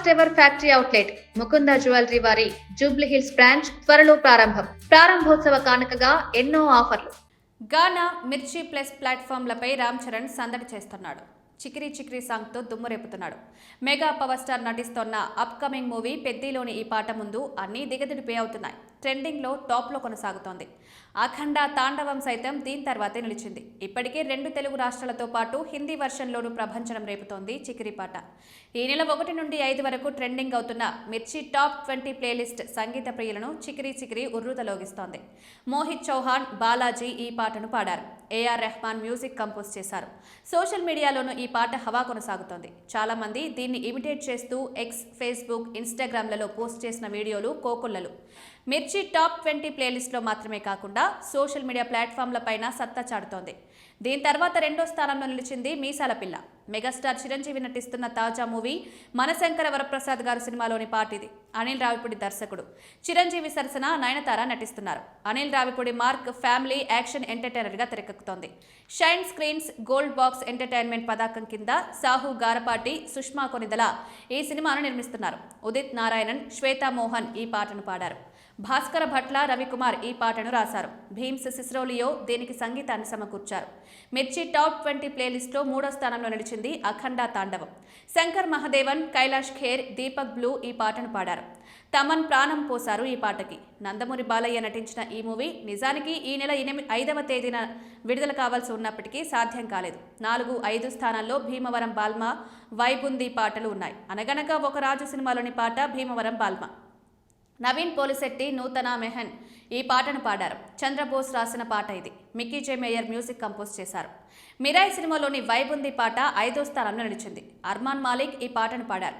First ever factory outlet Mukunda jewellery వారి Jubilee hills branch త్వరలో ప్రారంభోత్సవ కానుకగా ఎన్నో ఆఫర్లు. గానా మిర్చి ప్లస్ ప్లాట్ఫామ్లపై రామ్ చరణ్ సందడి చేస్తున్నాడు. చికిరి చికిరి సాంగ్తో దుమ్ము రేపుతున్నాడు. మెగా పవర్ స్టార్ నటిస్తోన్న అప్కమింగ్ మూవీ పెద్దిలోని ఈ పాట ముందు అన్నీ దిగదిడిపే అవుతున్నాయి. ట్రెండింగ్లో టాప్లో కొనసాగుతోంది. అఖండ తాండవం సైతం దీని తర్వాతే నిలిచింది. ఇప్పటికే 2 తెలుగు రాష్ట్రాలతో పాటు హిందీ వర్షన్లోనూ ప్రభంజనం రేపుతోంది చికిరి పాట. ఈ నెల 1 నుండి 5 వరకు ట్రెండింగ్ అవుతున్న మిర్చి టాప్ 20 ప్లేలిస్ట్ సంగీత ప్రియులను చికిరి చికిరి ఉర్రూతలోగిస్తోంది. మోహిత్ చౌహాన్, బాలాజీ ఈ పాటను పాడారు. ఏఆర్ రెహమాన్ మ్యూజిక్ కంపోజ్ చేశారు. సోషల్ మీడియాలోనూ ఈ పాట హవా కొనసాగుతోంది. చాలా మంది దీన్ని ఇమిటేట్ చేస్తూ ఎక్స్, ఫేస్బుక్, ఇన్స్టాగ్రామ్లలో పోస్ట్ చేసిన వీడియోలు కోకొల్లలు. మిర్చి టాప్ 20 ప్లేలిస్ట్లో మాత్రమే కాకుండా సోషల్ మీడియా ప్లాట్ఫామ్లపైన సత్తా చాటుతోంది. దీని తర్వాత 2వ స్థానంలో నిలిచింది మీసాల పిల్ల. మెగాస్టార్ చిరంజీవి నటిస్తున్న తాజా మూవీ మనశంకర వరప్రసాద్ గారు సినిమాలోని పాట ఇది. అనిల్ రావిపూడి దర్శకుడు. చిరంజీవి సరసన నయనతార నటిస్తున్నారు. Anil Ravipudi mark family action ఎంటర్టైనర్గా తెరకెక్కుతోంది. Shine screens gold box entertainment పతాకం కింద సాహు గారపాటి, సుష్మా కొనిదల ఈ సినిమాను నిర్మిస్తున్నారు. ఉదిత్ నారాయణన్, శ్వేతా మోహన్ ఈ పాటను పాడారు. భాస్కర భట్ల, రవికుమార్ ఈ పాటను రాశారు. భీమ్స్ సిస్రోలియో దీనికి సంగీతాన్ని సమకూర్చారు. మిర్చి టాప్ 20 ప్లేలిస్ట్లో 3వ స్థానంలో నిలిచింది అఖండ తాండవం. శంకర్ మహదేవన్, కైలాష్ ఖేర్, దీపక్ బ్లూ ఈ పాటను పాడారు. తమన్ ప్రాణం పోశారు ఈ పాటకి. నందమూరి బాలయ్య నటించిన ఈ మూవీ నిజానికి ఈ నెల 5వ తేదీన విడుదల కావాల్సి ఉన్నప్పటికీ సాధ్యం కాలేదు. 4, 5 స్థానాల్లో భీమవరం బాల్మ, వైబుంది పాటలు ఉన్నాయి. అనగనగా ఒక రాజు సినిమాలోని పాట భీమవరం బాల్మ. నవీన్ పోలిశెట్టి, నూతన మెహన్ ఈ పాటను పాడారు. చంద్రబోస్ రాసిన పాట ఇది. మిక్కీ జే మేయర్ మ్యూజిక్ కంపోజ్ చేశారు. మిరాయి సినిమాలోని వైబుంది పాట 5వ స్థానంలో నిలిచింది. అర్మాన్ మాలిక్ ఈ పాటను పాడారు.